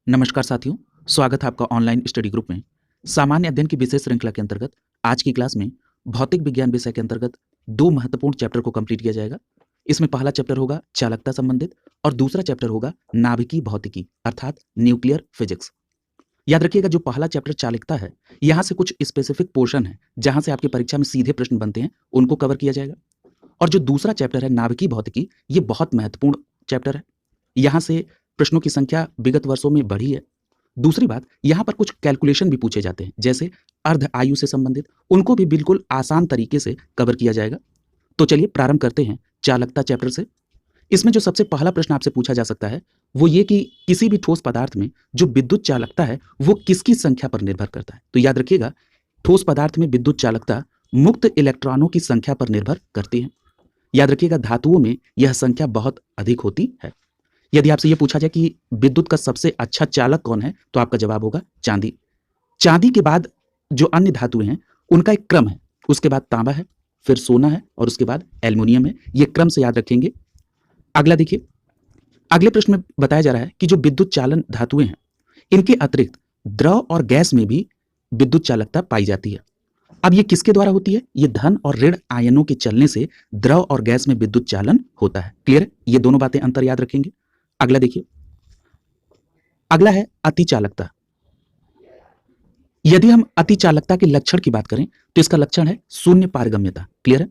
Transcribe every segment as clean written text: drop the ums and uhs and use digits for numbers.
नमस्कार साथियों, स्वागत है आपका ऑनलाइन स्टडी ग्रुप में। सामान्य अध्ययन की विशेष श्रृंखला के अंतर्गत आज की क्लास में भौतिक विज्ञान विषय के अंतर्गत दो महत्वपूर्ण चैप्टर को कंप्लीट किया जाएगा। इसमें पहला चैप्टर होगा चालकता संबंधित और दूसरा चैप्टर होगा नाभिकीय भौतिकी अर्थात न्यूक्लियर फिजिक्स। याद रखिएगा, जो पहला चैप्टर चालकता है, यहाँ से कुछ स्पेसिफिक पोर्शन है जहाँ से आपकी परीक्षा में सीधे प्रश्न बनते हैं, उनको कवर किया जाएगा। और जो दूसरा चैप्टर है नाभिकीय भौतिकी, ये बहुत महत्वपूर्ण चैप्टर है। यहाँ से प्रश्नों की संख्या विगत वर्षों में बढ़ी है। दूसरी बात, यहाँ पर कुछ कैलकुलेशन भी पूछे जाते हैं, जैसे अर्ध आयु से संबंधित, उनको भी बिल्कुल आसान तरीके से कवर किया जाएगा। तो चलिए प्रारंभ करते हैं चालकता चैप्टर से। इसमें जो सबसे पहला प्रश्न आपसे पूछा जा सकता है वो ये कि किसी भी ठोस पदार्थ में जो विद्युत चालकता है वो किसकी संख्या पर निर्भर करता है। तो याद रखिएगा, ठोस पदार्थ में विद्युत चालकता मुक्त इलेक्ट्रॉनों की संख्या पर निर्भर करती है। याद रखिएगा, धातुओं में यह संख्या बहुत अधिक होती है। यदि आपसे यह पूछा जाए कि विद्युत का सबसे अच्छा चालक कौन है, तो आपका जवाब होगा चांदी। चांदी के बाद जो अन्य धातुएं हैं उनका एक क्रम है, उसके बाद तांबा है, फिर सोना है और उसके बाद एल्युमिनियम है। ये क्रम से याद रखेंगे। अगला देखिए, अगले प्रश्न में बताया जा रहा है कि जो विद्युत चालन धातुएं हैं, इनके अतिरिक्त द्रव और गैस में भी विद्युत चालकता पाई जाती है। अब ये किसके द्वारा होती है? ये धन और ऋण आयनों के चलने से द्रव और गैस में विद्युत चालन होता है। क्लियर है? ये दोनों बातें अंतर याद रखेंगे। अगला देखिए, अगला है अतिचालकता। यदि हम अतिचालकता के लक्षण की बात करें तो इसका लक्षण है शून्य पारगम्यता। क्लियर है?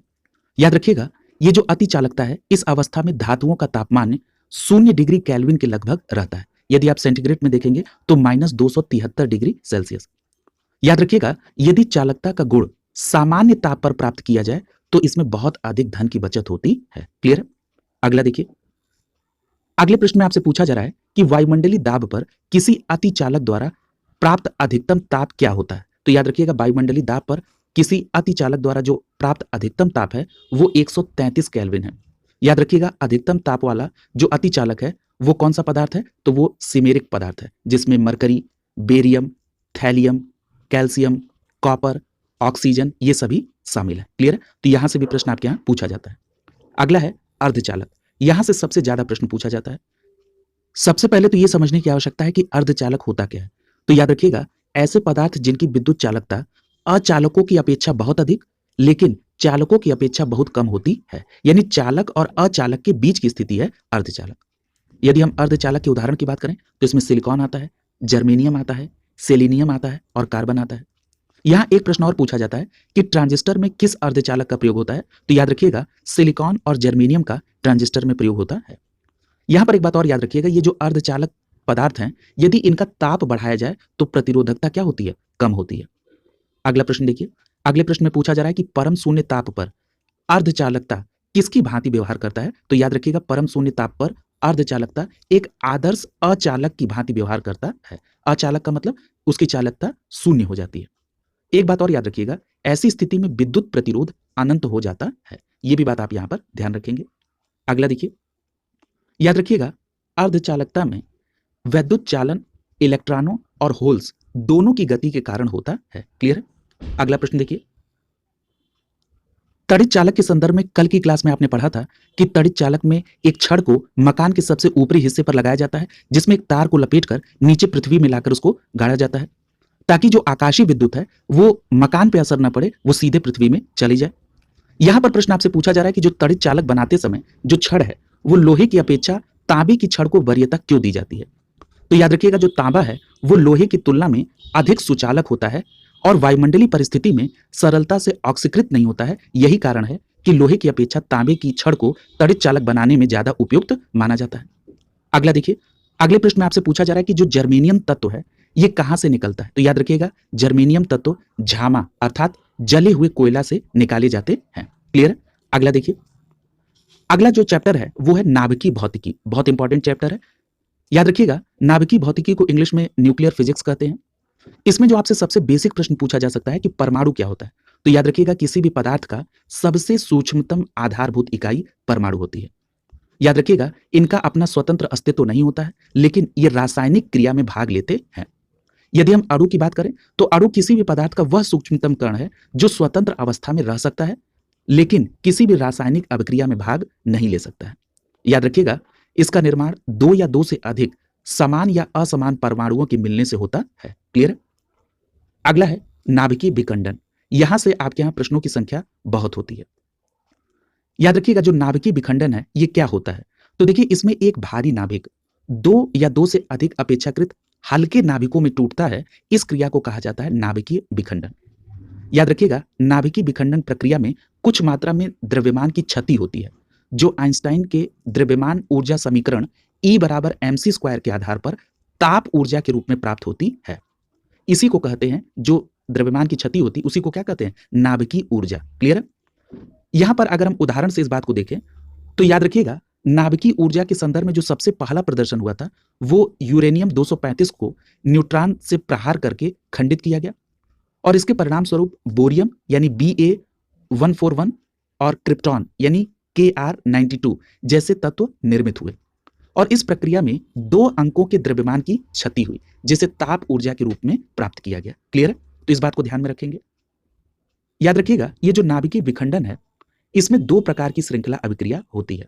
याद रखिएगा, ये जो अतिचालकता है, इस अवस्था में धातुओं का तापमान 0 डिग्री केल्विन के लगभग रहता है। यदि आप सेंटीग्रेड में देखेंगे तो -273 डिग्री सेल्सियस। याद रखिएगा, यदि चालकता का गुण सामान्य ताप पर प्राप्त किया जाए तो इसमें बहुत अधिक धन की बचत होती है। क्लियर है? अगला देखिए, अगले प्रश्न में आपसे पूछा जा रहा है कि वायुमंडलीय दाब पर किसी अतिचालक द्वारा प्राप्त अधिकतम ताप क्या होता है। तो याद रखिएगा, वायुमंडलीय दाब पर किसी अतिचालक द्वारा जो प्राप्त अधिकतम ताप है वो 133 केल्विन है। याद रखिएगा, अधिकतम ताप वाला जो अतिचालक है वो कौन सा पदार्थ है? तो वो सिमेरिक पदार्थ है, जिसमें mercury, barium, thallium, calcium, copper, oxygen, ये सभी शामिल है। क्लियर है? तो यहां से भी प्रश्न आपके यहां पूछा जाता है। अगला है अर्धचालक। यहां से सबसे ज्यादा प्रश्न पूछा जाता है। सबसे पहले तो यह समझने की आवश्यकता है कि अर्धचालक होता क्या है। तो याद रखिएगा, ऐसे पदार्थ जिनकी विद्युत चालकता अचालकों की अपेक्षा बहुत अधिक लेकिन चालकों की अपेक्षा बहुत कम होती है, यानी चालक और अचालक के बीच की स्थिति है अर्धचालक। यदि हम अर्धचालक के उदाहरण की बात करें तो इसमें सिलिकॉन आता है, जर्मेनियम आता है, सेलेनियम आता है और कार्बन आता है। यहां एक प्रश्न और पूछा जाता है कि ट्रांजिस्टर में किस अर्धचालक का प्रयोग होता है। तो याद रखिएगा, सिलिकॉन और जर्मेनियम का ट्रांजिस्टर में प्रयोग होता है। यहां पर एक बात और याद रखिएगा, ये जो अर्धचालक पदार्थ हैं, यदि इनका ताप बढ़ाया जाए तो प्रतिरोधकता क्या होती है? कम होती है। अगला प्रश्न देखिए, अगले प्रश्न में पूछा जा रहा है कि परम शून्य ताप पर अर्धचालकता किसकी भांति व्यवहार करता है। तो याद रखिएगा, परम शून्य ताप पर अर्धचालकता एक आदर्श अचालक की भांति व्यवहार करता है। अचालक का मतलब उसकी चालकता शून्य हो जाती है। एक बात और याद रखिएगा, ऐसी स्थिति में विद्युत प्रतिरोध अनंत हो जाता है। यह भी बात आप यहां पर ध्यान रखेंगे। अगला देखिए, याद रखिएगा, अर्धचालकता में वैद्युत चालन इलेक्ट्रॉनों और होल्स दोनों की गति के कारण होता है। क्लियर है? अगला प्रश्न देखिए, तड़ित चालक के संदर्भ में कल की क्लास में आपने पढ़ा था कि तड़ित चालक में एक छड़ को मकान के सबसे ऊपरी हिस्से पर लगाया जाता है, जिसमें एक तार को लपेटकर नीचे पृथ्वी में लाकर उसको गाड़ा जाता है, ताकि जो आकाशीय विद्युत है वो मकान पे असर ना पड़े, वो सीधे पृथ्वी में चली जाए। यहां पर प्रश्न आपसे पूछा जा रहा है कि जो तड़ित चालक बनाते समय जो छड़ है वो लोहे की अपेक्षा तांबे की छड़ को वरीयता क्यों दी जाती है। तो याद रखिएगा, जो तांबा है वो लोहे की तुलना में अधिक सुचालक होता है और वायुमंडलीय परिस्थिति में सरलता से ऑक्सीकृत नहीं होता है। यही कारण है कि लोहे की अपेक्षा तांबे की छड़ को तड़ित चालक बनाने में ज्यादा उपयुक्त माना जाता है। अगला देखिए, अगले प्रश्न में आपसे पूछा जा रहा है कि जो जर्मेनियम तत्व है ये कहां से निकलता है। तो याद रखिएगा, जर्मेनियम तत्व झामा अर्थात जले हुए कोयला से निकाले जाते हैं। क्लियर है? अगला देखिए, अगला जो चैप्टर है वो है नाभिकीय भौतिकी। बहुत इंपॉर्टेंट चैप्टर है। याद रखिएगा, नाभिकीय भौतिकी को इंग्लिश में न्यूक्लियर फिजिक्स कहते हैं। इसमें जो आपसे सबसे बेसिक प्रश्न पूछा जा सकता है कि परमाणु क्या होता है। तो याद रखिएगा, किसी भी पदार्थ का सबसे सूक्ष्मतम आधारभूत इकाई परमाणु होती है। याद रखिएगा, इनका अपना स्वतंत्र अस्तित्व नहीं होता है, लेकिन ये रासायनिक क्रिया में भाग लेते हैं। यदि हम अणु की बात करें तो अणु किसी भी पदार्थ का वह सूक्ष्मतम कण है जो स्वतंत्र अवस्था में रह सकता है लेकिन किसी भी रासायनिक अभिक्रिया में भाग नहीं ले सकता है। याद रखिएगा, इसका निर्माण दो या दो से अधिक समान या असमान परमाणुओं के मिलने से होता है। क्लियर है? अगला है नाभिकीय विखंडन। यहां से आपके यहां प्रश्नों की संख्या बहुत होती है। याद रखिएगा जो नाभिकीय विखंडन है ये क्या होता है। तो देखिए इसमें एक भारी नाभिक दो या दो से अधिक अपेक्षाकृत हल्के नाभिकों में टूटता है। इस क्रिया को कहा जाता है नाभिकीय विखंडन। याद रखिएगा नाभिकीय विखंडन प्रक्रिया में कुछ मात्रा में द्रव्यमान की क्षति होती है जो आइंस्टाइन के द्रव्यमान ऊर्जा समीकरण E बराबर mc² के आधार पर ताप ऊर्जा के रूप में प्राप्त होती है। इसी को कहते हैं, जो द्रव्यमान की क्षति होती उसी को क्या कहते हैं, नाभिकीय ऊर्जा। क्लियर है? यहां पर अगर हम उदाहरण से इस बात को देखें तो याद रखिएगा नाभिकीय ऊर्जा के संदर्भ में जो सबसे पहला प्रदर्शन हुआ था वो यूरेनियम 235 को न्यूट्रॉन से प्रहार करके खंडित किया गया और इसके परिणाम स्वरूप बोरियम यानी Ba141 और क्रिप्टॉन यानी Kr92 जैसे तत्व निर्मित हुए और इस प्रक्रिया में 2 अंकों के द्रव्यमान की क्षति हुई जिसे ताप ऊर्जा के रूप में प्राप्त किया गया। क्लियर है? तो इस बात को ध्यान में रखेंगे। याद रखिएगा ये जो नाभिकीय विखंडन है इसमें 2 प्रकार की श्रृंखला अभिक्रिया होती है।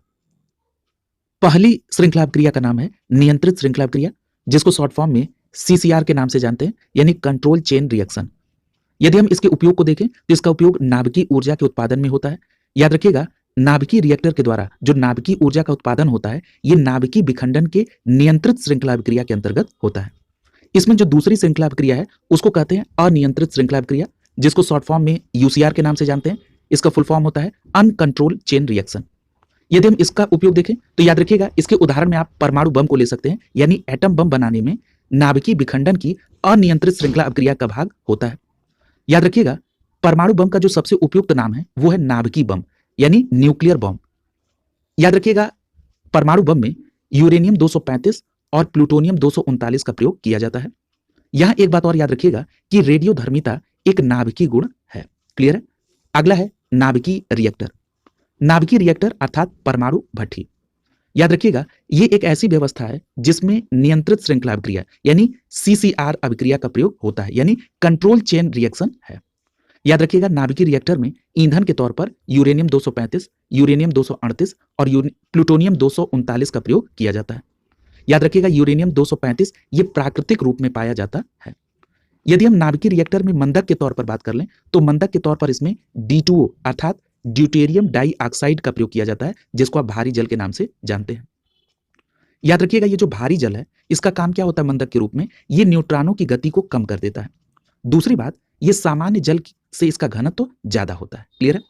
पहली श्रृंखला अभिक्रिया का नाम है नियंत्रित श्रृंखला अभिक्रिया, जिसको शॉर्ट फॉर्म में CCR के नाम से जानते हैं, यानी कंट्रोल चेन रिएक्शन। यदि हम इसके उपयोग को देखें तो इसका उपयोग नाभिकीय ऊर्जा के उत्पादन में होता है। याद रखिएगा नाभिकीय रिएक्टर के द्वारा जो नाभिकीय ऊर्जा का उत्पादन होता है ये नाभिकीय विखंडन के नियंत्रित श्रृंखला अभिक्रिया के अंतर्गत होता है। इसमें जो दूसरी श्रृंखला अभिक्रिया है उसको कहते हैं अनियंत्रित श्रृंखला अभिक्रिया, जिसको शॉर्ट फॉर्म में UCR के नाम से जानते हैं। इसका फुल फॉर्म होता है अनकंट्रोल्ड चेन रिएक्शन। यदि हम इसका उपयोग देखें तो याद रखिएगा इसके उदाहरण में आप परमाणु बम को ले सकते हैं, यानी एटम बम बनाने में नाभिकीय विखंडन की अनियंत्रित श्रृंखला अभिक्रिया का भाग होता है। याद रखिएगा परमाणु बम का जो सबसे उपयुक्त नाम है वो है नाभिकीय बम यानी न्यूक्लियर बम। याद रखिएगा परमाणु बम में यूरेनियम 235 और प्लूटोनियम 239 का प्रयोग किया जाता है। यहां एक बात और याद रखिएगा कि रेडियोधर्मिता एक नाभिकीय गुण है। क्लियर है? अगला है नाभिकीय रिएक्टर। नाभिकीय रिएक्टर अर्थात परमाणु भट्ठी। याद रखिएगा ये एक ऐसी व्यवस्था है जिसमें नियंत्रित श्रृंखला अभिक्रिया यानी CCR अभिक्रिया का प्रयोग होता है, यानी कंट्रोल चेन रिएक्शन है। याद रखिएगा नाभिकीय रिएक्टर में ईंधन के तौर पर यूरेनियम 235, यूरेनियम 238 और प्लूटोनियम 239 का प्रयोग किया जाता है। याद रखिएगा यूरेनियम 235 ये प्राकृतिक रूप में पाया जाता है। यदि हम नाभिकीय रिएक्टर में मंदक के तौर पर बात कर लें तो मंदक के तौर पर इसमें D2O अर्थात ड्यूटेरियम डाइऑक्साइड का प्रयोग किया जाता है, जिसको आप भारी जल के नाम से जानते हैं। याद रखिएगा ये जो भारी जल है इसका काम क्या होता है मंदक के रूप में, ये न्यूट्रॉनों की गति को कम कर देता है। दूसरी बात ये सामान्य जल से इसका घनत्व तो ज्यादा होता है। क्लियर है?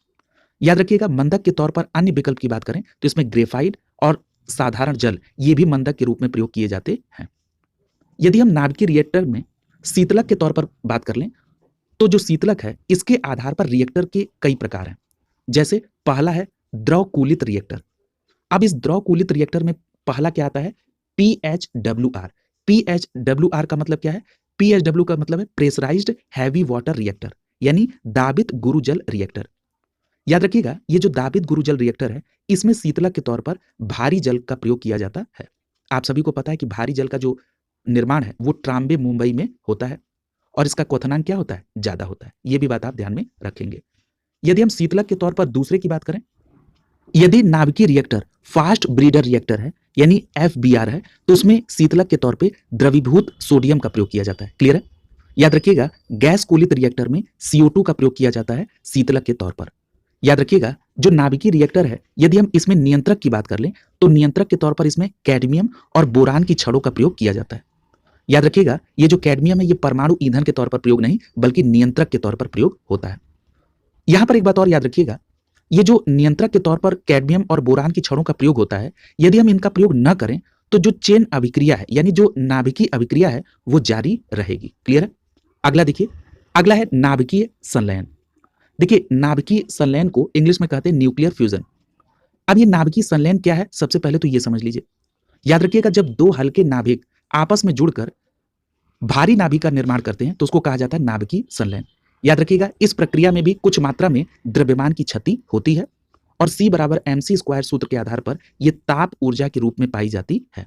याद रखिएगा मंदक के तौर पर अन्य विकल्प की बात करें तो इसमें ग्रेफाइट और साधारण जल ये भी मंदक के रूप में प्रयोग किए जाते हैं। यदि हम नाभिकीय रिएक्टर में शीतलक के तौर पर बात कर लें तो जो शीतलक है इसके आधार पर रिएक्टर के कई प्रकार हैं। जैसे पहला है द्रव कूलित रिएक्टर। अब इस द्रव कूलित रिएक्टर में पहला क्या आता है, PHWR। PHWR का मतलब क्या है? PHW का मतलब है प्रेशराइज्ड हैवी वाटर रिएक्टर, यानी दाबित गुरुजल रिएक्टर। याद रखिएगा ये जो दाबित गुरुजल रिएक्टर है इसमें शीतलक के तौर पर भारी जल का प्रयोग किया जाता है। आप सभी को पता है कि भारी जल का जो निर्माण है वो ट्राम्बे मुंबई में होता है और इसका क्वथनांक क्या होता है, ज्यादा होता है। ये भी बात आप ध्यान में रखेंगे। यदि हम शीतलक के तौर पर दूसरे की बात करें, यदि नाभिकीय रिएक्टर फास्ट ब्रीडर रिएक्टर है यानी FBR है तो उसमें शीतलक के तौर पे द्रवीभूत सोडियम का प्रयोग किया जाता है। क्लियर है? याद रखिएगा गैस कुलित रिएक्टर में CO2 का प्रयोग किया जाता है शीतलक के तौर पर। याद रखिएगा जो नाभिकीय रिएक्टर है यदि हम इसमें नियंत्रक की बात कर लें तो नियंत्रक के तौर पर इसमें कैडमियम और बोरान की छड़ों का प्रयोग किया जाता है। याद रखिएगा ये जो कैडमियम है ये परमाणु ईंधन के तौर पर प्रयोग नहीं बल्कि नियंत्रक के तौर पर प्रयोग होता है। यहां पर एक बात और याद रखिएगा, ये जो नियंत्रक के तौर पर कैडमियम और बोरान की छड़ों का प्रयोग होता है यदि हम इनका प्रयोग न करें तो जो चेन अभिक्रिया है यानी जो नाभिकीय अभिक्रिया है वो जारी रहेगी। क्लियर है? अगला देखिए, अगला है नाभिकीय संलयन। देखिए नाभिकीय संलयन को इंग्लिश में कहते हैं न्यूक्लियर फ्यूजन। अब ये नाभिकीय संलयन क्या है सबसे पहले तो ये समझ लीजिए। याद रखिएगा जब दो हल्के नाभिक आपस में जुड़कर भारी नाभिक का निर्माण करते हैं तो उसको कहा जाता है नाभिकीय संलयन। याद रखिएगा इस प्रक्रिया में भी कुछ मात्रा में द्रव्यमान की क्षति होती है और C बराबर mc² सूत्र के आधार पर यह ताप ऊर्जा के रूप में पाई जाती है।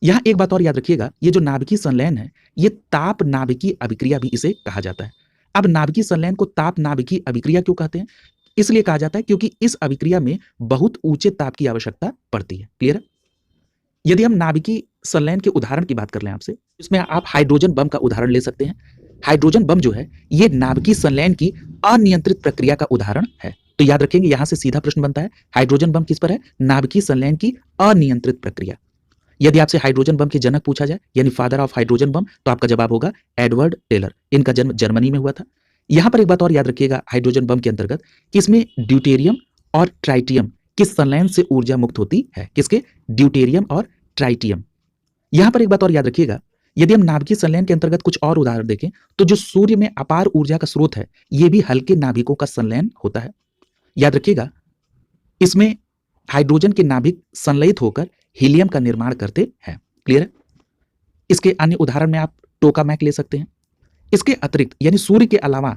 यहां एक बात और याद रखिएगा, ये जो नाभिकीय संलयन है ये ताप नाभिकीय अभिक्रिया भी इसे कहा जाता है। अब नाभिकीय संलयन को ताप नाभिकीय अभिक्रिया क्यों कहते हैं? इसलिए कहा जाता है क्योंकि इस अभिक्रिया में बहुत ऊंचे ताप की आवश्यकता पड़ती है। क्लियर है? यदि हम नाभिकीय संलयन के उदाहरण की बात कर लें आपसे, इसमें आप हाइड्रोजन बम का उदाहरण ले सकते हैं। हाइड्रोजन बम जो है ये नाभिकीय संलयन की अनियंत्रित प्रक्रिया का उदाहरण है। तो याद रखेंगे, यहां से सीधा प्रश्न बनता है, हाइड्रोजन बम किस पर है? नाभिकीय संलयन की अनियंत्रित प्रक्रिया। यदि आपसे हाइड्रोजन बम के जनक पूछा जाए, यानी फादर ऑफ हाइड्रोजन बम, तो आपका जवाब होगा एडवर्ड टेलर। इनका जन्म जर्मनी में हुआ था। यहां पर एक बात और याद रखिएगा हाइड्रोजन बम के अंतर्गत कि इसमें ड्यूटेरियम और ट्राइटियम किस संलयन से ऊर्जा मुक्त होती है? किसके? ड्यूटेरियम और ट्राइटियम। यहां पर एक बात और याद रखिएगा, यदि हम नाभिकीय संलयन के अंतर्गत कुछ और उदाहरण देखें, तो जो सूर्य में अपार ऊर्जा का स्रोत है, यह भी हल्के नाभिकों का संलयन होता है। याद रखिएगा, इसमें हाइड्रोजन के नाभिक संलयित होकर हीलियम का निर्माण करते हैं। क्लियर है? इसके अन्य उदाहरण में आप टोकामैक ले सकते हैं। इसके अतिरिक्त यानी सूर्य के अलावा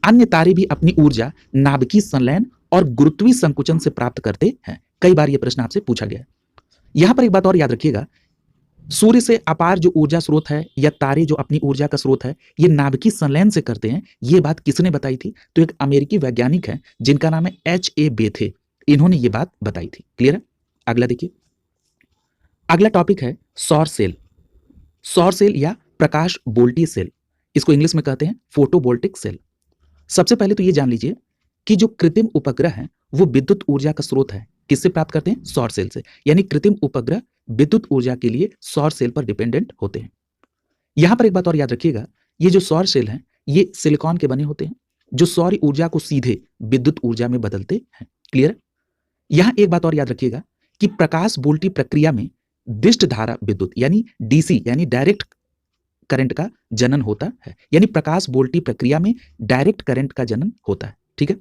अन्य तारे भी अपनी ऊर्जा नाभिकीय संलयन और गुरुत्वीय संकुचन से प्राप्त करते हैं। कई बार यह प्रश्न आपसे पूछा गया है। यहां पर एक बात और याद रखिएगा, सूर्य से अपार जो ऊर्जा स्रोत है या तारे जो अपनी ऊर्जा का स्रोत है, ये नाभिकीय संलयन से करते हैं। ये बात किसने बताई थी? तो एक अमेरिकी वैज्ञानिक है जिनका नाम है H.A. बेथे। इन्होंने ये बात बताई थी। क्लियर है? अगला देखिए, अगला टॉपिक है सौर सेल। सौर सेल या प्रकाश बोल्टीय सेल, इसको इंग्लिश में कहते हैं फोटोवोल्टिक सेल। सबसे पहले तो ये जान लीजिए कि जो कृत्रिम उपग्रह है वो विद्युत ऊर्जा का स्रोत है। किससे प्राप्त करते हैं? सौर सेल से। यानी कृत्रिम उपग्रह विद्युत ऊर्जा के लिए सौर सेल पर डिपेंडेंट होते हैं। यहां पर एक बात और याद रखिएगा, ये जो सौर सेल हैं ये सिलिकॉन के बने होते हैं जो सौर ऊर्जा को सीधे विद्युत ऊर्जा में बदलते हैं। क्लियर? यहां एक बात और याद रखिएगा कि प्रकाश बोल्टी प्रक्रिया में दिष्ट धारा विद्युत यानी डीसी यानी डायरेक्ट करंट का जनन होता है। यानी प्रकाश बोल्टी प्रक्रिया में डायरेक्ट करंट का जनन होता है। ठीक है?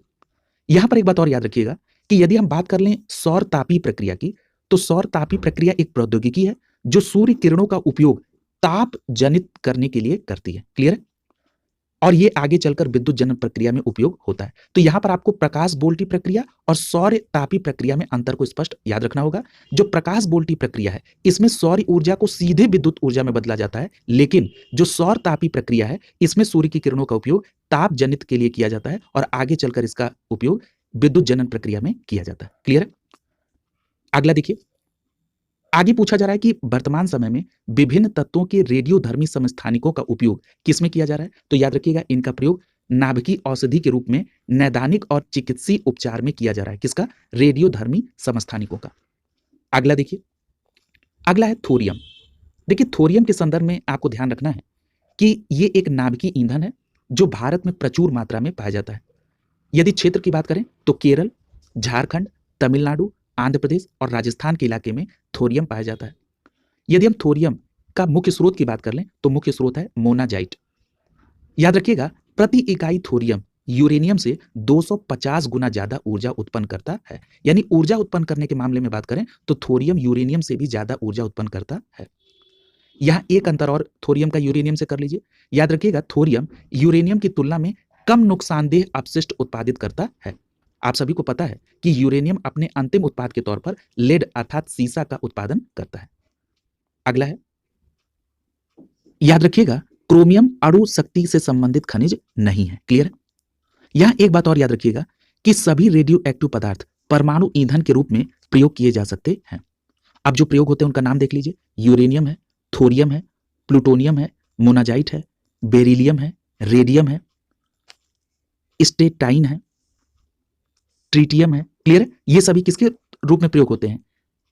यहां पर एक बात और याद रखिएगा कि यदि हम बात कर लें सौर तापीय प्रक्रिया की, तो सौर तापीय प्रक्रिया एक प्रौद्योगिकी है जो सूर्य किरणों का उपयोग ताप जनित करने के लिए करती है। क्लियर है? और ये आगे चलकर विद्युत जनन प्रक्रिया में उपयोग होता है। तो यहां पर आपको प्रकाश बोल्टी प्रक्रिया और सौर तापीय प्रक्रिया में अंतर को स्पष्ट याद रखना होगा। जो प्रकाश बोल्टी प्रक्रिया है इसमें सौर ऊर्जा को सीधे विद्युत ऊर्जा में बदला जाता है, लेकिन जो सौर तापीय प्रक्रिया है इसमें सूर्य की किरणों का उपयोग ताप जनित के लिए किया जाता है और आगे चलकर इसका उपयोग विद्युत जनन प्रक्रिया में किया जाता है। क्लियर है? अगला देखिए, आगे पूछा जा रहा है कि वर्तमान समय में विभिन्न तत्वों के रेडियोधर्मी समस्थानिकों का उपयोग किसमें किया जा रहा है? तो याद रखिएगा, इनका प्रयोग नाभिकीय औषधि के रूप में नैदानिक और चिकित्सीय उपचार में किया जा रहा है। किसका? रेडियोधर्मी समस्थानिकों का। अगला देखिए, अगला है थोरियम। देखिए, थोरियम के संदर्भ में आपको ध्यान रखना है कि ये एक नाभिकीय ईंधन है जो भारत में प्रचुर मात्रा में पाया जाता है। यदि क्षेत्र की बात करें तो केरल, झारखंड, तमिलनाडु, आंध्र प्रदेश और राजस्थान के इलाके में थोरियम पाया जाता है। यदि हम थोरियम का मुख्य स्रोत की बात कर लें तो मुख्य स्रोत है मोनाजाइट। याद रखिएगा, प्रति इकाई थोरियम यूरेनियम से 250 गुना ज्यादा ऊर्जा उत्पन्न करता है। यानी ऊर्जा उत्पन्न करने के मामले में बात करें तो थोरियम यूरेनियम से भी ज्यादा ऊर्जा उत्पन्न करता है। यहां एक अंतर और थोरियम का यूरेनियम से कर लीजिए। याद रखिएगा, थोरियम यूरेनियम की तुलना में कम नुकसानदेह अपशिष्ट उत्पादित करता है। आप सभी को पता है कि यूरेनियम अपने अंतिम उत्पाद के तौर पर लेड अर्थात सीसा का उत्पादन करता है। अगला है, याद रखिएगा, क्रोमियम अणु शक्ति से संबंधित खनिज नहीं है। क्लियर है? यहां एक बात और याद रखिएगा कि सभी रेडियो एक्टिव पदार्थ परमाणु ईंधन के रूप में प्रयोग किए जा सकते हैं। अब जो प्रयोग होते हैं उनका नाम देख लीजिए। यूरेनियम है, थोरियम है, प्लूटोनियम है, मोनाजाइट है, बेरिलियम है, रेडियम है, स्टेटाइन है, ट्रिटियम है। क्लियर है? ये सभी किसके रूप में प्रयोग होते हैं?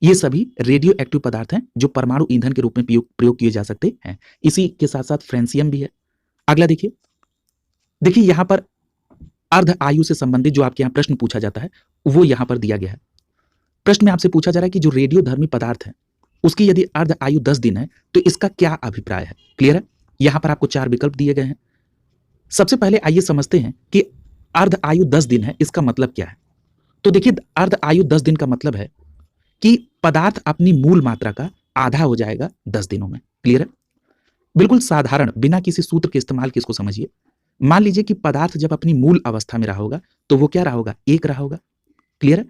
ये सभी रेडियो एक्टिव पदार्थ हैं जो परमाणु ईंधन के रूप में प्रयोग किए जा सकते हैं। इसी के साथ साथ फ्रेंसियम भी है। अगला देखिए, देखिए यहां पर अर्ध आयु से संबंधित जो आपके यहां प्रश्न पूछा जाता है वो यहां पर दिया गया है। प्रश्न में आपसे पूछा जा रहा है कि जो रेडियोधर्मी पदार्थ है उसकी यदि अर्ध आयु 10 दिन है तो इसका क्या अभिप्राय है? क्लियर है? यहां पर आपको 4 विकल्प दिए गए हैं। सबसे पहले आइए समझते हैं कि अर्ध आयु 10 दिन है, इसका मतलब क्या है। तो देखिए, अर्ध आयु 10 दिन का मतलब है कि पदार्थ अपनी मूल मात्रा का आधा हो जाएगा 10 दिनों में। क्लियर है? बिल्कुल साधारण, बिना किसी सूत्र के इस्तेमाल के इसको समझिए। मान लीजिए कि पदार्थ जब अपनी मूल अवस्था में रहा होगा तो वो क्या रहा होगा? 1 रहा होगा। क्लियर है?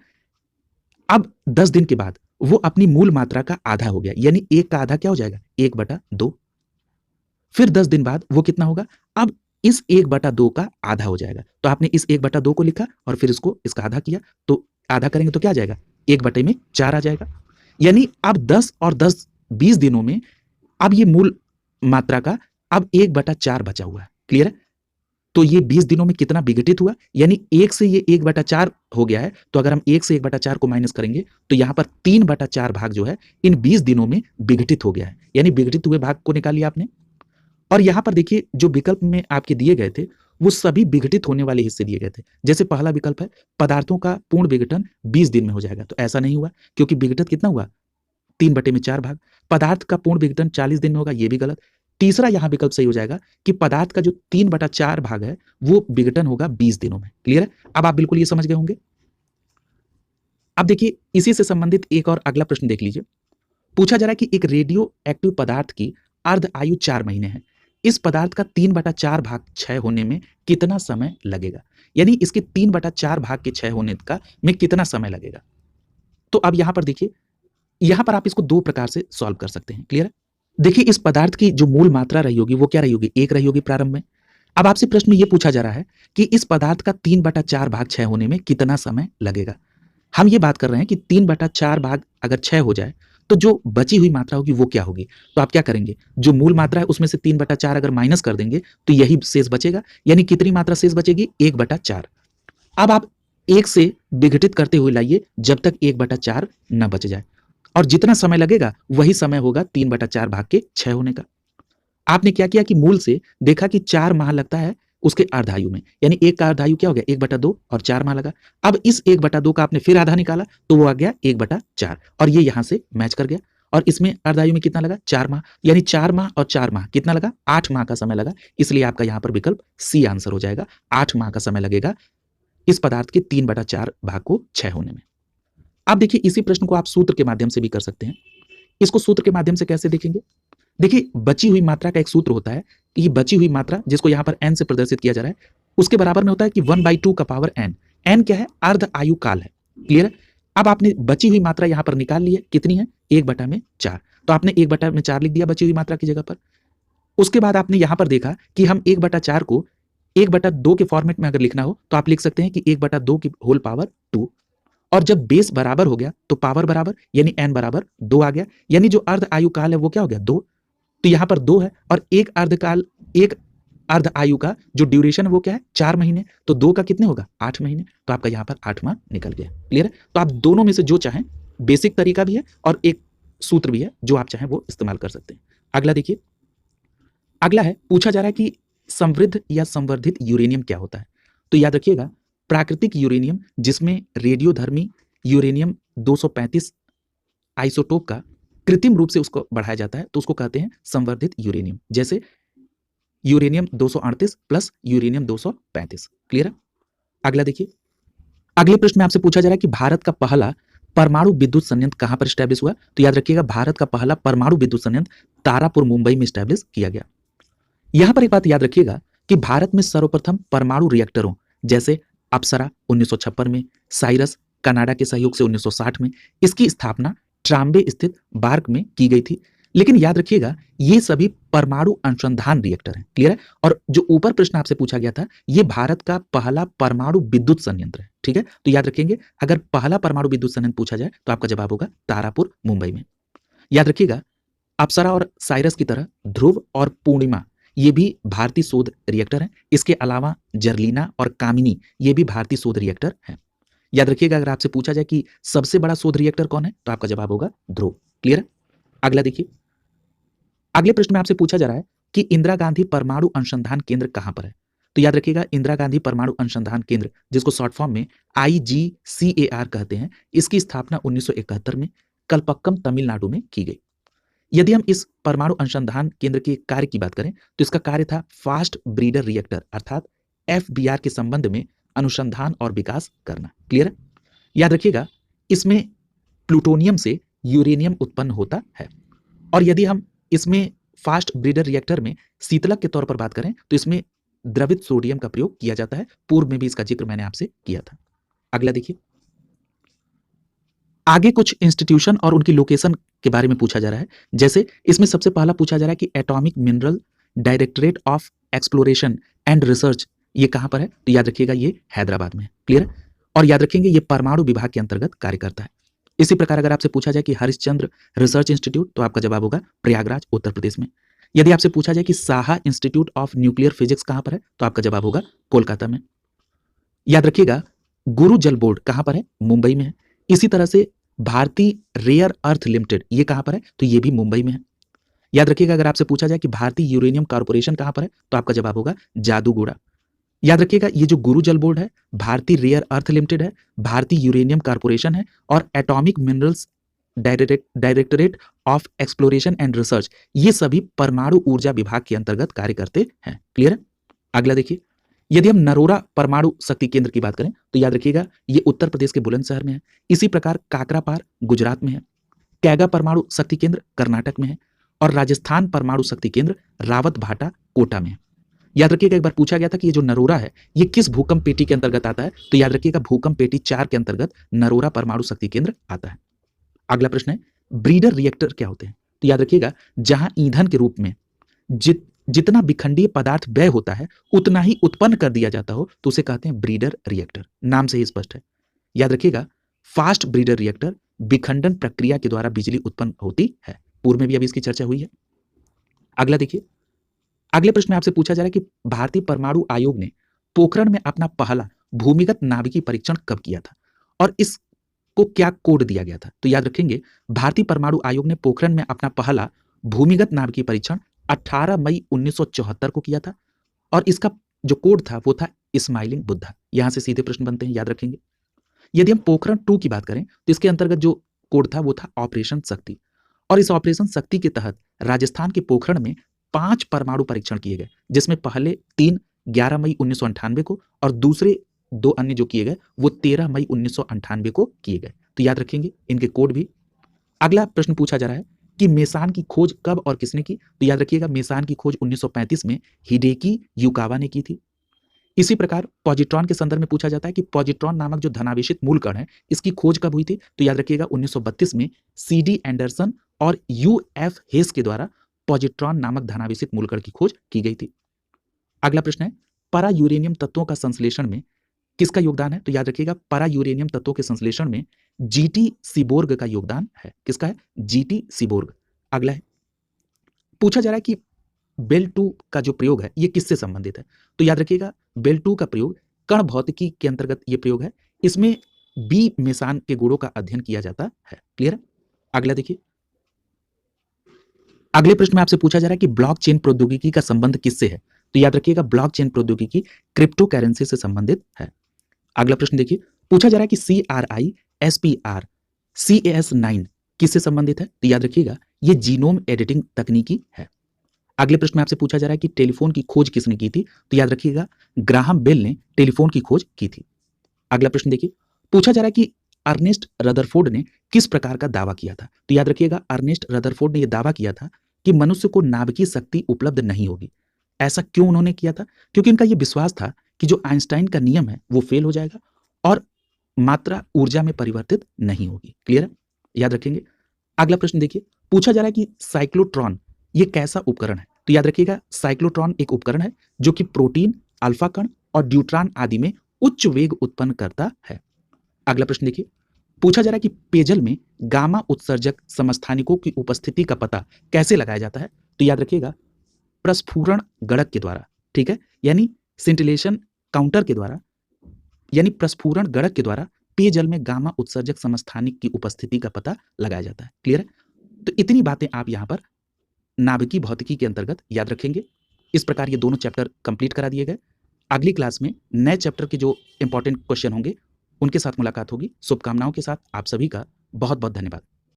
अब 10 दिन के बाद वो अपनी मूल मात्रा का आधा हो गया, यानी 1 का आधा क्या हो जाएगा? 1/2। फिर 10 दिन बाद वो कितना होगा? अब इस 1/2 का आधा हो जाएगा। तो आपने इस 1/2 को लिखा और फिर इसको इसका आधा किया, तो आधा करेंगे तो क्या आ जाएगा? 1/4 आ जाएगा। यानी अब 10 और 10 20 दिनों में अब ये मूल मात्रा का अब 1/4 बचा हुआ है। क्लियर है? तो ये 20 दिनों में कितना विघटित हुआ, यानी 1 से ये 1/4 हो गया है। तो अगर हम 1 से 1/4 को माइनस करेंगे तो यहां पर 3/4 भाग जो है इन 20 दिनों में विघटित हो गया है, यानी विघटित हुए भाग को निकाल लिया आपने। और यहां पर देखिए जो विकल्प में आपके दिए गए थे वो सभी विघटित होने वाले हिस्से दिए गए थे। जैसे पहला विकल्प है पदार्थों का पूर्ण विघटन 20 दिन में हो जाएगा, तो ऐसा नहीं हुआ क्योंकि विघटित कितना हुआ 3/4 भाग। पदार्थ का पूर्ण विघटन 40 दिन में होगा, ये भी गलत। तीसरा यहां विकल्प सही हो जाएगा कि पदार्थ का जो 3/4 भाग है वो विघटन होगा 20 दिनों में। क्लियर है? अब आप बिल्कुल ये समझ गए होंगे। अब देखिए इसी से संबंधित एक और अगला प्रश्न देख लीजिए। पूछा जा रहा है कि एक रेडियो एक्टिव पदार्थ की अर्ध आयु 4 महीने है। इस पदार्थ का 3/4 भाग क्षय होने में कितना समय लगेगा? यानी इसके 3/4 भाग के क्षय होने का में कितना समय लगेगा? तो अब यहां पर देखिए, यहां पर आप इसको दो प्रकार से सॉल्व कर सकते हैं। क्लियर है? देखिए इस पदार्थ की जो मूल मात्रा रही होगी वो क्या रही होगी? 1 रही होगी प्रारंभ में। अब आपसे प्रश्न ये पूछा जा रहा है कि इस पदार्थ का 3/4 भाग क्षय होने में कितना समय लगेगा? हम ये बात कर रहे हैं कि 3/4 भाग अगर क्षय हो जाए तो जो बची हुई मात्रा होगी वो क्या होगी? तो आप क्या करेंगे? जो मूल मात्रा है उसमें से 3/4 अगर माइनस कर देंगे तो यही शेष बचेगा, यानी कितनी मात्रा शेष बचेगी? 1/4। अब आप 1 से विघटित करते हुए लाइए जब तक 1/4 ना बच जाए, और जितना समय लगेगा वही समय होगा 3/4 भाग के क्षय होने का। आपने क्या किया कि मूल से देखा कि 4 माह लगता है उसके अर्धायु में, यानी एक का अर्धायु क्या हो गया? 1/2 और 4 माह लगा। अब इस 1/2 का आपने फिर आधा निकाला तो वो आ गया 1/4, और ये यहां से मैच कर गया। और इसमें अर्धायु में कितना लगा? 4 माह, यानी 4 माह और 4 माह कितना लगा? 8 माह का समय लगा। इसलिए आपका यहां पर विकल्प सी आंसर हो जाएगा। 8 माह का समय लगेगा इस पदार्थ के 3/4 भाग को क्षय होने में। अब देखिए इसी प्रश्न को आप सूत्र के माध्यम से भी कर सकते हैं। इसको सूत्र के माध्यम से कैसे देखेंगे? देखिए बची हुई मात्रा का एक सूत्र होता है कि ये बची हुई मात्रा जिसको यहाँ पर n से प्रदर्शित किया जा रहा है उसके बराबर में होता है कि 1/2 का पावर n। n क्या है? अर्ध आयु काल है। क्लियर है? अब आपने बची हुई मात्रा यहाँ पर निकाल ली है, कितनी है? 1/4। तो आपने 1/4 लिख दिया बची हुई मात्रा की जगह पर। उसके बाद आपने यहाँ पर देखा कि हम 1/4 को 1/2 के फॉर्मेट में अगर लिखना हो तो आप लिख सकते हैं कि 1/2 की होल पावर 2। और जब बेस बराबर हो गया तो पावर बराबर, यानी n बराबर 2 आ गया, यानी जो अर्ध आयु काल है वो क्या हो गया? 2। तो यहां पर 2 है, और एक अर्ध आयु का जो ड्यूरेशन है वो क्या है? 4 महीने। तो 2 का कितने होगा? 8 महीने। तो आपका यहां पर 8 माह निकल गया। क्लियर है? तो आप दोनों में से जो चाहें, बेसिक तरीका भी है और एक सूत्र भी है, जो आप चाहें वो इस्तेमाल कर सकते हैं। अगला देखिए, अगला है पूछा जा रहा है कि समृद्ध या संवर्धित यूरेनियम क्या होता है? तो याद रखिएगा प्राकृतिक यूरेनियम जिसमें रेडियोधर्मी यूरेनियम 235 आइसोटोप का कृत्रिम रूप से उसको बढ़ाया जाता है तो उसको कहते हैं संवर्धित यूरेनियम, जैसे यूरेनियम 238 प्लस यूरेनियम 235। क्लियर है? अगला देखिए, अगले प्रश्न में आपसे पूछा जा रहा है कि भारत का पहला परमाणु विद्युत संयंत्र कहां पर स्टैब्लिश हुआ? तो याद रखिएगा भारत का पहला परमाणु विद्युत संयंत्र तारापुर मुंबई में स्टैब्लिश किया गया। यहां पर एक बात याद रखिएगा कि भारत में सर्वप्रथम परमाणु रिएक्टरों जैसे अप्सरा 1956 में, साइरस कनाडा के सहयोग से 1960 में, इसकी स्थापना ट्राम्बे स्थित बार्क में की गई थी। लेकिन याद रखिएगा ये सभी परमाणु अनुसंधान रिएक्टर हैं। क्लियर है? और जो ऊपर प्रश्न आपसे पूछा गया था ये भारत का पहला परमाणु विद्युत संयंत्र है। ठीक है? तो याद रखेंगे अगर पहला परमाणु विद्युत संयंत्र पूछा जाए तो आपका जवाब होगा तारापुर मुंबई में। याद रखिएगा अप्सरा और साइरस की तरह ध्रुव और पूर्णिमा ये भी भारतीय शोध रिएक्टर हैं। इसके अलावा जर्लिना और कामिनी ये भी भारतीय शोध रिएक्टर हैं। याद रखिएगा अगर आपसे पूछा जाए कि सबसे बड़ा शोध रिएक्टर कौन है तो आपका जवाब होगा ध्रुव। क्लियर है? अगला देखिए, अगले प्रश्न में आपसे पूछा जा रहा है कि इंदिरा गांधी परमाणु अनुसंधान केंद्र कहां पर है? तो याद रखिएगा इंदिरा गांधी परमाणु अनुसंधान केंद्र जिसको शॉर्ट फॉर्म में IGCAR कहते हैं, इसकी स्थापना 1971 में कलपक्कम तमिलनाडु में की गई। यदि हम इस परमाणु अनुसंधान केंद्र के कार्य की बात करें तो इसका कार्य था फास्ट ब्रीडर रिएक्टर अर्थात FBR के संबंध में अनुसंधान और विकास करना। क्लियर है? याद रखिएगा इसमें प्लूटोनियम से यूरेनियम उत्पन्न होता है। और यदि हम इसमें फास्ट ब्रीडर रिएक्टर में शीतलक के तौर पर बात करें तो इसमें द्रवित सोडियम का प्रयोग किया जाता है। पूर्व में भी इसका जिक्र मैंने आपसे किया था। अगला देखिए, आगे कुछ इंस्टीट्यूशन और उनकी लोकेशन के बारे में पूछा जा रहा है। जैसे इसमें सबसे पहला पूछा जा रहा है कि atomic mineral directorate of exploration and research ये कहां पर है? तो याद रखिएगा ये हैदराबाद में है। क्लियर है? और याद रखेंगे ये परमाणु विभाग के अंतर्गत कार्य करता है। इसी प्रकार अगर आपसे पूछा जाए कि हरिश्चंद्र रिसर्च इंस्टीट्यूट, तो आपका जवाब होगा प्रयागराज, उत्तर प्रदेश में। यदि आपसे पूछा जाए कि Saha institute of nuclear physics कहां पर है, तो आपका जवाब होगा कोलकाता में। याद रखिएगा गुरु जल बोर्ड कहां पर है, मुंबई में है। इसी तरह से भारतीय रेयर अर्थ लिमिटेड ये कहां पर है, तो ये भी मुंबई में है। याद रखिएगा अगर आपसे पूछा जाए कि भारतीय यूरेनियम कॉर्पोरेशन कहां पर है, तो आपका जवाब होगा जादूगोड़ा। याद रखिएगा ये जो गुरु जल बोर्ड है, भारतीय रेयर अर्थ लिमिटेड है, भारतीय यूरेनियम कॉर्पोरेशन है और atomic minerals directorate of exploration and research, ये सभी परमाणु ऊर्जा विभाग के अंतर्गत कार्य करते हैं। क्लियर है? अगला देखिए, यदि हम नरोरा परमाणु शक्ति केंद्र की बात करें तो याद रखिएगा ये उत्तर प्रदेश के बुलंदशहर में है। इसी प्रकार काकरापार गुजरात में है, कैगा परमाणु शक्ति केंद्र कर्नाटक में है और राजस्थान परमाणु शक्ति केंद्र रावत भाटा कोटा में है। याद रखिएगा एक बार पूछा गया था कि ये जो नरोरा है ये किस भूकंप पेटी के अंतर्गत आता है, तो याद रखिएगा भूकंप पेटी 4 के अंतर्गत नरोरा परमाणु शक्ति केंद्र आता है। अगला प्रश्न है ब्रीडर रिएक्टर क्या होते हैं, तो याद रखिएगा जहां ईंधन के रूप में जितना विखंडीय पदार्थ व्यय होता है उतना ही उत्पन्न कर दिया जाता हो तो उसे कहते हैं ब्रीडर रिएक्टर। नाम से ही स्पष्ट है। याद रखिएगा फास्ट ब्रीडर रिएक्टर विखंडन प्रक्रिया के द्वारा बिजली उत्पन्न होती है। पूर्व में भी अभी इसकी चर्चा हुई है। अगला देखिए, अगले प्रश्न में आपसे पूछा जा रहा है कि भारतीय परमाणु आयोग ने पोखरण में अपना पहला भूमिगत नाभिकीय परीक्षण कब किया था और इसको क्या कोड दिया गया था, तो याद रखेंगे भारतीय परमाणु आयोग ने पोखरण में अपना पहला भूमिगत नाभिकीय परीक्षण 18 मई 1974 को किया था और इसका जो कोड था वो था स्माइलिंग बुद्धा। यहां से सीधे प्रश्न बनते हैं, याद रखेंगे। यदि हम पोखरण 2 की बात करें तो इसके अंतर्गत जो कोड था वो था ऑपरेशन शक्ति और इस ऑपरेशन शक्ति के तहत राजस्थान के पोखरण में 5 परमाणु परीक्षण किए गए, जिसमें पहले 3 11 मई 1998 को और दूसरे 2 अन्य जो किए गए वो 13 मई 1998 को किए गए। तो याद रखेंगे इनके कोड भी। अगला प्रश्न पूछा जा रहा है कि मेसान की खोज कब और किसने की, तो याद रखिएगा मेसान की खोज 1935 में हिडेकी युकावा ने की थी। इसी प्रकार पॉजिट्रॉन के संदर्भ में पूछा जाता है कि पॉजिट्रॉन नामक जो धनावेशित मूल कण है इसकी खोज कब हुई थी, तो याद रखिएगा 1932 में सीडी एंडरसन और यूएफ हेस के द्वारा पॉजिट्रॉन नामक धनावेशित मूल कण की खोज की गई थी। अगला प्रश्न है परा यूरेनियम तत्वों का संश्लेषण में किसका योगदान है, तो याद रखिएगा परा यूरेनियम तत्वों के संश्लेषण में जीटी सीबोर्ग का योगदान है। किसका है? जीटी सीबोर्ग। अगला है पूछा जा रहा है कि बेल 2 का जो प्रयोग है ये किससे संबंधित है, तो याद रखिएगा बेल 2 का प्रयोग कण भौतिकी के अंतर्गत ये प्रयोग है। इसमें बी मेसान के गुणों का अध्ययन किया जाता है। क्लियर है? अगला देखिए, अगले प्रश्न में आपसे पूछा जा रहा है कि ब्लॉकचेन प्रौद्योगिकी का संबंध किससे है, तो याद रखिएगा ब्लॉकचेन प्रौद्योगिकी क्रिप्टो करेंसी से संबंधित है। अगला प्रश्न देखिए, पूछा जा रहा है कि CRISPR CAS9 किससे संबंधित है, तो याद रखिएगा ये जीनोम एडिटिंग तकनीकी है। अगले प्रश्न में आपसे पूछा जा रहा है कि टेलीफोन की खोज किसने की थी, तो याद रखिएगा ग्राहम बेल ने टेलीफोन की खोज की थी। अगला प्रश्न देखिए, पूछा जा रहा है कि अर्नेस्ट रदरफोर्ड ने किस प्रकार का दावा किया था, तो याद रखिएगा अर्नेस्ट रदरफोर्ड ने यह दावा किया था कि मनुष्य को नाभिकीय शक्ति उपलब्ध नहीं होगी। ऐसा क्यों उन्होंने किया था? क्योंकि उनका यह विश्वास था कि जो आइंस्टाइन का नियम है वो फेल हो जाएगा और मात्रा ऊर्जा में परिवर्तित नहीं होगी। क्लियर है? याद रखेंगे। अगला प्रश्न देखिए, पूछा जा रहा है कि साइक्लोट्रॉन ये कैसा उपकरण है, तो याद रखिएगा साइक्लोट्रॉन एक उपकरण है जो कि प्रोटीन, अल्फा कण और ड्यूट्रॉन आदि में उच्च वेग उत्पन्न करता है। अगला प्रश्न देखिए, पूछा जा रहा है कि पेयजल में गामा उत्सर्जक समस्थानिकों की उपस्थिति का पता कैसे लगाया जाता है, तो याद रखिएगा प्रस्फुरण गणक के द्वारा। ठीक है, यानी सिंटिलेशन काउंटर के द्वारा, यानी प्रस्फुरण गणक के द्वारा पेयजल में गामा उत्सर्जक समस्थानिक की उपस्थिति का पता लगाया जाता है। क्लियर है? तो इतनी बातें आप यहां पर नाभिकीय भौतिकी के अंतर्गत याद रखेंगे। इस प्रकार ये दोनों चैप्टर कंप्लीट करा दिए गए। अगली क्लास में नए चैप्टर के जो इंपॉर्टेंट क्वेश्चन होंगे उनके साथ मुलाकात होगी। शुभकामनाओं के साथ आप सभी का बहुत बहुत धन्यवाद।